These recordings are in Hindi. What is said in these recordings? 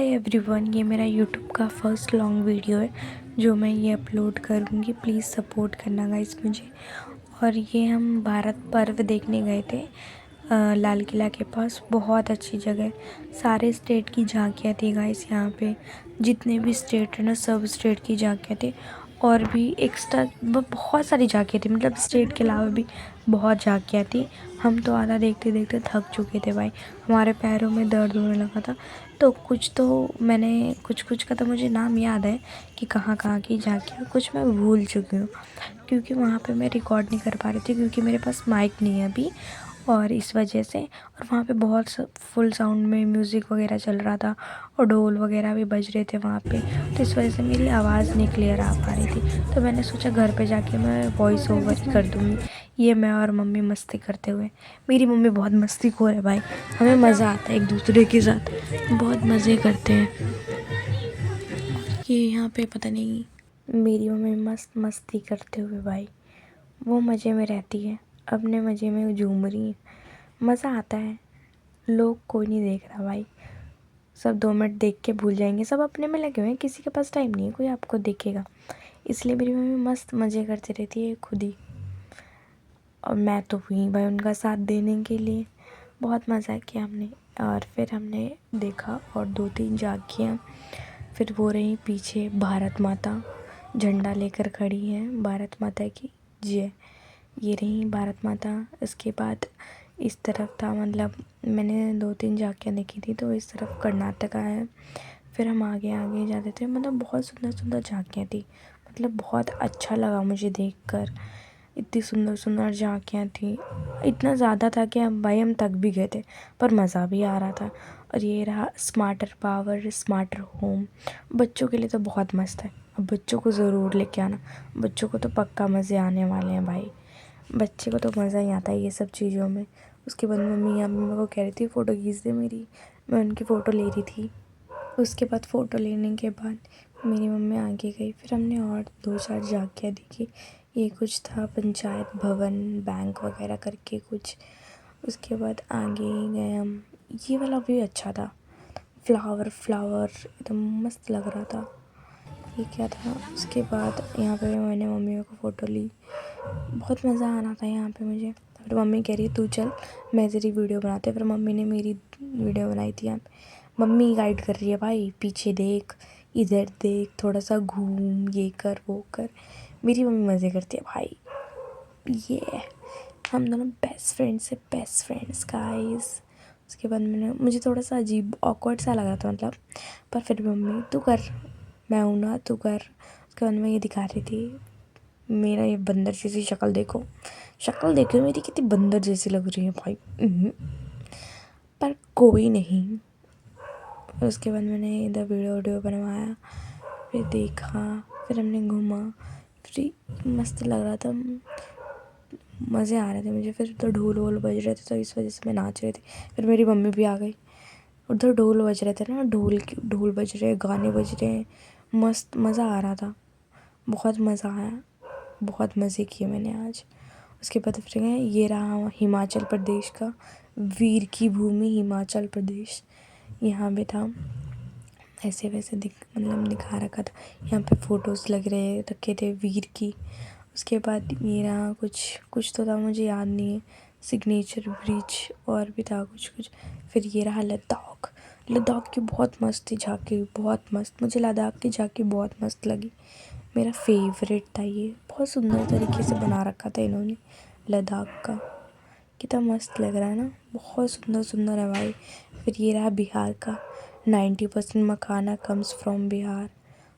हाय एवरीवन, ये मेरा यूट्यूब का फर्स्ट लॉन्ग वीडियो है जो मैं ये अपलोड करूँगी। प्लीज़ सपोर्ट करना गाइस मुझे। और ये हम भारत पर्व देखने गए थे लाल किला के पास। बहुत अच्छी जगह, सारे स्टेट की झांकियाँ थी गाइस यहाँ पे। जितने भी स्टेट है ना, सब स्टेट की झांकियाँ थी। और भी एक्स्ट्रा बहुत सारी झांकियाँ थी, मतलब स्टेट के अलावा भी बहुत झांकियाँ थी। हम तो आधा देखते देखते थक चुके थे भाई, हमारे पैरों में दर्द होने लगा था। तो कुछ कुछ का तो मुझे नाम याद है कि कहाँ कहाँ की झांकियाँ, कुछ मैं भूल चुकी हूँ क्योंकि वहाँ पे मैं रिकॉर्ड नहीं कर पा रही थी क्योंकि मेरे पास माइक नहीं है अभी, और इस वजह से। और वहाँ पे बहुत फुल साउंड में म्यूज़िक वगैरह चल रहा था और ढोल वगैरह भी बज रहे थे वहाँ पे, तो इस वजह से मेरी आवाज़ नहीं क्लियर आ पा रही थी। तो मैंने सोचा घर पे जाके मैं वॉइस ओवर ही कर दूँगी। ये मैं और मम्मी मस्ती करते हुए। मेरी मम्मी बहुत मस्तीखोर है भाई, हमें मज़ा आता है एक दूसरे के साथ, बहुत मज़े करते हैं। ये यहाँ पे पता नहीं, मेरी मम्मी मस्त मस्ती करते हुए भाई, वो मज़े में रहती है, अपने मज़े में झूम रही है। मज़ा आता है। लोग कोई नहीं देख रहा भाई, सब 2 मिनट देख के भूल जाएंगे, सब अपने में लगे हुए हैं, किसी के पास टाइम नहीं है कोई आपको देखेगा। इसलिए मेरी मम्मी मस्त मज़े करती रहती है खुद ही, और मैं तो हुई भाई उनका साथ देने के लिए। बहुत मज़ा किया हमने। और फिर हमने देखा और 2-3 झांकियाँ। फिर वो रही पीछे भारत माता, झंडा लेकर खड़ी है, भारत माता की जय। ये रही भारत माता। इसके बाद इस तरफ था, मतलब मैंने 2-3 झांकियाँ देखी थी, तो इस तरफ कर्नाटका है। फिर हम आगे आगे जाते थे, मतलब बहुत सुंदर सुंदर झांकियाँ थी, मतलब बहुत अच्छा लगा मुझे देखकर। इतनी सुंदर सुंदर झांकियाँ थी, इतना ज़्यादा था कि हम भाई हम थक भी गए थे, पर मज़ा भी आ रहा था। और ये रहा स्मार्टर पावर स्मार्टर होम, बच्चों के लिए तो बहुत मस्त है। अब बच्चों को ज़रूर लेके आना, बच्चों को तो पक्का मज़े आने वाले हैं भाई। बच्चे को तो मज़ा ही आता है ये सब चीज़ों में। उसके बाद मम्मी मेरे को कह रही थी फ़ोटो खींच दे मेरी, मैं उनकी फ़ोटो ले रही थी। उसके बाद फ़ोटो लेने के बाद मेरी मम्मी आगे गई, फिर हमने और 2-4 झांकियाँ देखी। ये कुछ था पंचायत भवन, बैंक वगैरह करके कुछ। उसके बाद आगे ही गए हम। ये वाला भी अच्छा था, फ्लावर एकदम मस्त लग रहा था। ये क्या था, उसके बाद यहाँ पे मैंने मम्मी को फ़ोटो ली। बहुत मज़ा आ रहा था यहाँ पे मुझे। फिर मम्मी कह रही तू चल, मैं तेरी वीडियो बनाते। फिर मम्मी ने मेरी वीडियो बनाई थी यहाँ पे। मम्मी गाइड कर रही है भाई, पीछे देख, इधर देख, थोड़ा सा घूम, ये कर वो कर। मेरी मम्मी मज़े करती है भाई। ये हम दोनों बेस्ट फ्रेंड्स गाइस। उसके बाद मुझे थोड़ा सा अजीब ऑकवर्ड सा लग रहा था, मतलब, पर फिर मम्मी तू कर, मैं हूँ ना, तू कर। उसके बाद मैं ये दिखा रही थी, मेरा ये बंदर जैसी शक्ल देखो मेरी, कितनी बंदर जैसी लग रही है भाई। पर कोई नहीं। उसके बाद मैंने इधर वीडियो बनवाया, फिर देखा, फिर हमने घूमा, फिर मस्त लग रहा था, मज़े आ रहे थे मुझे। फिर तो ढोल वोल बज रहे थे, तो इस वजह से मैं नाच रही थी। फिर मेरी मम्मी भी आ गई। उधर ढोल बज रहे थे ना, ढोल बज रहे, गाने बज रहे, मस्त मज़ा आ रहा था। बहुत मज़ा आया, बहुत मज़े किए मैंने आज। उसके बाद फिर गए, ये रहा हिमाचल प्रदेश का, वीर की भूमि हिमाचल प्रदेश। यहाँ पे था ऐसे वैसे मतलब दिखा रखा था, यहाँ पे फ़ोटोज़ लग रखे थे वीर की। उसके बाद ये रहा कुछ तो था, मुझे याद नहीं है, सिग्नेचर ब्रिज और भी था कुछ। फिर ये रहा लद्दाख की बहुत मस्त थी झांकी, बहुत मस्त। मुझे लद्दाख की झांकी बहुत मस्त लगी, मेरा फेवरेट था ये। बहुत सुंदर तरीके से बना रखा था इन्होंने लद्दाख का, कितना मस्त लग रहा है ना, बहुत सुंदर सुंदर है भाई। फिर ये रहा बिहार का, 90% मखाना कम्स फ्रॉम बिहार।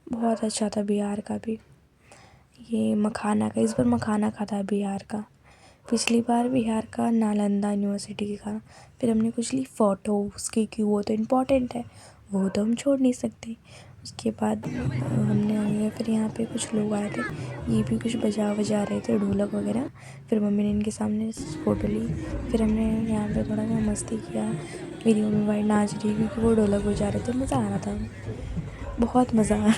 बहुत अच्छा था बिहार का भी, ये मखाना का, इस बार मखाना खाता है बिहार का। पिछली बार बिहार का नालंदा यूनिवर्सिटी की खाना। फिर हमने कुछ ली फ़ोटोज़ क्योंकि वो तो इम्पोर्टेंट है, वो तो हम छोड़ नहीं सकते। उसके बाद हमने आगे, फिर यहाँ पे कुछ लोग आए थे, ये भी कुछ बजा रहे थे ढोलक वगैरह। फिर मम्मी ने इनके सामने फ़ोटो ली। फिर हमने यहाँ पे थोड़ा सा मस्ती किया, मेरी मम्मी भाई नाच रही क्योंकि वो ढोलक बजा रहे थे, मज़ा आ रहा था, बहुत मज़ा आया।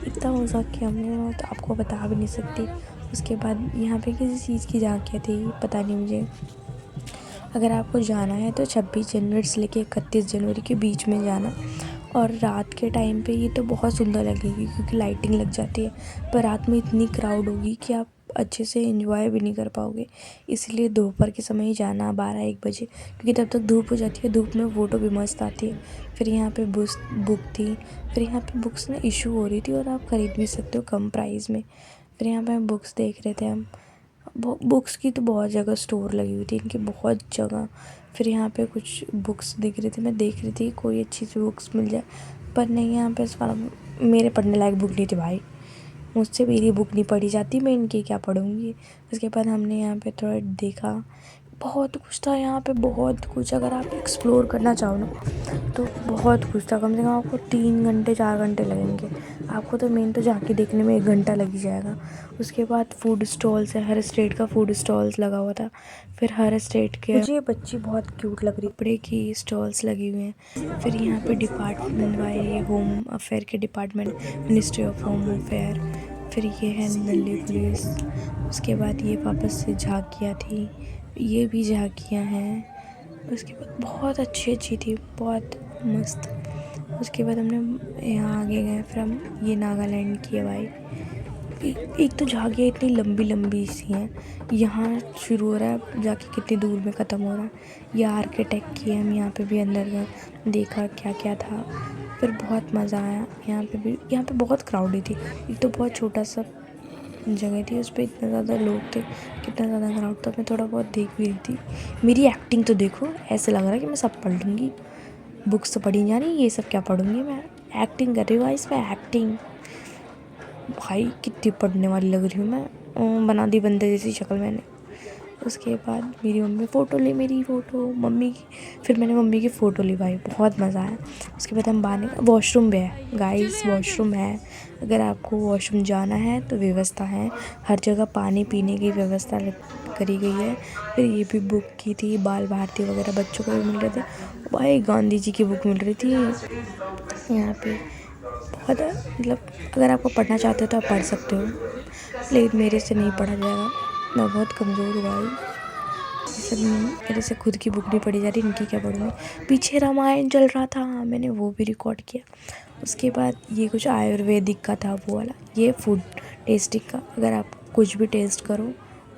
इतना मज़ा किया हमने, मैं तो आपको बता भी नहीं सकती। उसके बाद यहाँ पे किसी चीज़ की झांकियाँ थी, पता नहीं मुझे। अगर आपको जाना है तो 26 जनवरी से लेके 31 जनवरी के बीच में जाना, और रात के टाइम पे ये तो बहुत सुंदर लगेगी क्योंकि लाइटिंग लग जाती है, पर रात में इतनी क्राउड होगी कि आप अच्छे से एंजॉय भी नहीं कर पाओगे। इसलिए दोपहर के समय ही जाना 12-1 बजे, क्योंकि तब तक धूप हो जाती है। धूप में फ़ोटो भी मस्त आती है। फिर यहाँ पे बुक थी। फिर यहाँ पे बुक्स ना इशू हो रही थी और आप ख़रीद भी सकते हो कम प्राइस में। फिर यहाँ पे हम बुक्स देख रहे थे। हम बुक्स की तो बहुत जगह स्टोर लगी हुई थी, इनकी बहुत जगह। फिर यहाँ पे कुछ बुक्स दिख रही थी, मैं देख रही थी कोई अच्छी सी बुक्स मिल जाए, पर नहीं, यहाँ पे सारा मेरे पढ़ने लायक बुक नहीं थी भाई। मुझसे मेरी बुक नहीं पढ़ी जाती, मैं इनकी क्या पढ़ूँगी। उसके बाद हमने यहाँ पे थोड़ा देखा, बहुत कुछ था यहाँ पे, बहुत कुछ। अगर आप एक्सप्लोर करना चाहो ना तो बहुत कुछ था। कम से कम आपको 3 घंटे 4 घंटे लगेंगे। आपको तो मेन तो झांकी देखने में 1 घंटा लग ही जाएगा। उसके बाद फूड स्टॉल्स है, हर स्टेट का फूड स्टॉल्स लगा हुआ था। फिर हर स्टेट के, मुझे ये बच्ची बहुत क्यूट लग रही, कपड़े की स्टॉल्स लगी हुई हैं। फिर यहाँ पे डिपार्टमेंट वाले होम अफेयर के department, ministry of home affair. फिर ये है दिल्ली पुलिस। उसके बाद ये वापस से झांकियाँ थी, ये भी झांकियाँ हैं। उसके बाद बहुत अच्छी थी, बहुत मस्त। उसके बाद हमने यहाँ आगे गए, फिर हम ये नागालैंड की है भाई। एक तो झांकियाँ इतनी लंबी लंबी सी हैं, यहाँ शुरू हो रहा है जाके कितनी दूर में ख़त्म हो रहा है। ये आर्किटेक्ट की है। हम यहाँ पे भी अंदर गए, देखा क्या क्या था। फिर बहुत मज़ा आया यहाँ पे भी। यहाँ पे बहुत क्राउडी थी। एक तो बहुत छोटा सा जगह थी, उस पर इतने ज़्यादा लोग थे, कितना ज़्यादा क्राउड था। मैं थोड़ा बहुत देख भी रही थी। मेरी एक्टिंग तो देखो, ऐसे लग रहा है कि मैं सब पढ़ लूँगी। बुक्स तो पढ़ी जा रही, ये सब क्या पढ़ूँगी मैं। एक्टिंग कर रही हूँ गाइस, मैं एक्टिंग। भाई कितनी पढ़ने वाली लग रही हूँ मैं, बना दी बंदे जैसी शक्ल मैंने। उसके बाद मेरी मम्मी फ़ोटो ली, मेरी फ़ोटो मम्मी की। फिर मैंने मम्मी की फ़ोटो ली भाई, बहुत मज़ा आया। उसके बाद हम बाहर, वॉशरूम भी है गाइस, वॉशरूम है। अगर आपको वॉशरूम जाना है तो व्यवस्था है, हर जगह पानी पीने की व्यवस्था करी गई है। फिर ये भी बुक की थी, बाल भारती वगैरह बच्चों को भी मिल रहे थे भाई। गांधी जी की बुक मिल रही थी यहाँ पे। बहुत मतलब अगर आपको पढ़ना चाहते हो तो आप पढ़ सकते हो, लेकिन मेरे से नहीं पढ़ा जाएगा, मैं बहुत कमज़ोर हूँ भाई। मेरे से खुद की बुक नहीं पढ़ी जा रही, इनकी क्या पढ़ूँगी। पीछे रामायण चल रहा था, मैंने वो भी रिकॉर्ड किया। उसके बाद ये कुछ आयुर्वेदिक का था वो वाला, ये फूड टेस्टिंग का। अगर आप कुछ भी टेस्ट करो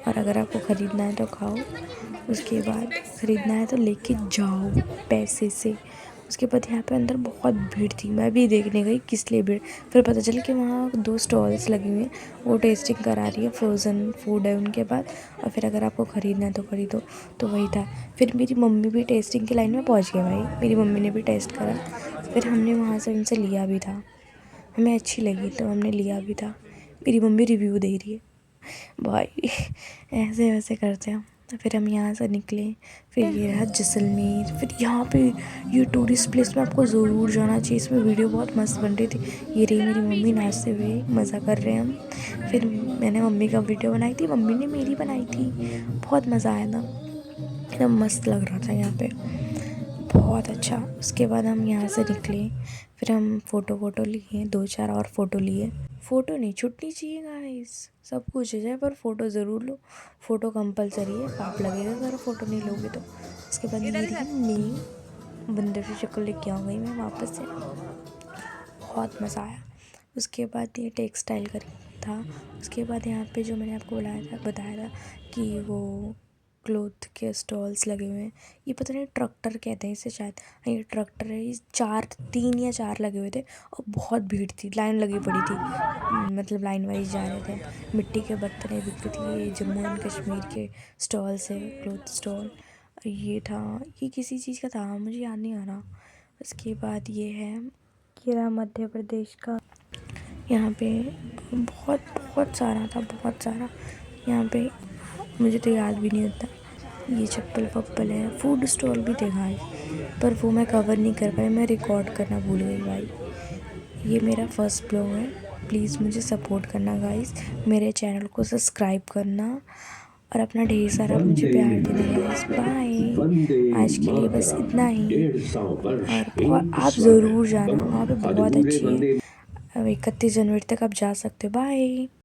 और अगर आपको ख़रीदना है तो खाओ, उसके बाद ख़रीदना है तो लेके जाओ पैसे से। उसके बाद यहाँ पे अंदर बहुत भीड़ थी, मैं भी देखने गई किस लिए भीड़। फिर पता चला कि वहाँ 2 स्टॉल्स लगी हुई हैं, वो टेस्टिंग करा रही है, फ्रोज़न फूड है उनके पास। और फिर अगर आपको ख़रीदना है तो ख़रीदो, तो वही था। फिर मेरी मम्मी भी टेस्टिंग की लाइन में पहुँच गई भाई, मेरी मम्मी ने भी टेस्ट करा। फिर हमने वहाँ से उनसे लिया भी था, हमें अच्छी लगी तो हमने लिया भी था। मेरी मम्मी रिव्यू दे रही है भाई। ऐसे वैसे करते हैं। फिर हम यहाँ से निकले। फिर ये रहा जैसलमेर। फिर यहाँ पे ये टूरिस्ट प्लेस में आपको ज़रूर जाना चाहिए, इसमें वीडियो बहुत मस्त बन रही थी। ये रही मेरी मम्मी नाचते हुए, मज़ा कर रहे हैं हम। फिर मैंने मम्मी का वीडियो बनाई थी, मम्मी ने मेरी बनाई थी। बहुत मज़ा आया था, एकदम मस्त लग रहा था यहाँ पे, बहुत अच्छा। उसके बाद हम यहाँ से निकले। फिर हम फ़ोटो लिए, 2-4 और फ़ोटो लिए। फ़ोटो नहीं छूटनी चाहिए गाइस, सब कुछ हो जाए पर फ़ोटो ज़रूर लो। फ़ोटो कंपलसरी है, पाप लगेगा अगर फ़ोटो नहीं लोगे तो। उसके बाद ये रही नीम, बंदर की शक्ल लेके आ गई मैं वापस से, बहुत मज़ा आया। उसके बाद ये टेक्सटाइल कर था। उसके बाद यहाँ पे जो मैंने आपको बताया था कि वो क्लोथ के स्टॉल्स लगे हुए हैं। ये पता नहीं ट्रैक्टर कहते हैं इसे शायद, हाँ ये ट्रैक्टर है। ये 3 या 4 लगे हुए थे और बहुत भीड़ थी, लाइन लगी पड़ी थी, मतलब लाइन वाइज जा रहे थे। मिट्टी के बर्तन बिक रही थी। ये जम्मू एंड कश्मीर के स्टॉल से, क्लोथ स्टॉल। ये था, ये किसी चीज़ का था, मुझे याद नहीं आ रहा। उसके बाद ये है, ये रहा मध्य प्रदेश का। यहाँ पे बहुत बहुत सारा था, बहुत सारा। यहाँ पे मुझे तो याद भी नहीं होता। ये चप्पल वप्पल है, फूड स्टॉल भी देखा है, पर वो मैं कवर नहीं कर पाई, मैं रिकॉर्ड करना भूल गई भाई। ये मेरा फर्स्ट ब्लॉग है, प्लीज़ मुझे सपोर्ट करना गाइस, मेरे चैनल को सब्सक्राइब करना और अपना ढेर सारा मुझे प्यार देना गाइस। बाय, आज के लिए बस इतना ही। और आप ज़रूर जाना, वहाँ पे बहुत अच्छी है। अब 31 जनवरी तक आप जा सकते हो। बाय।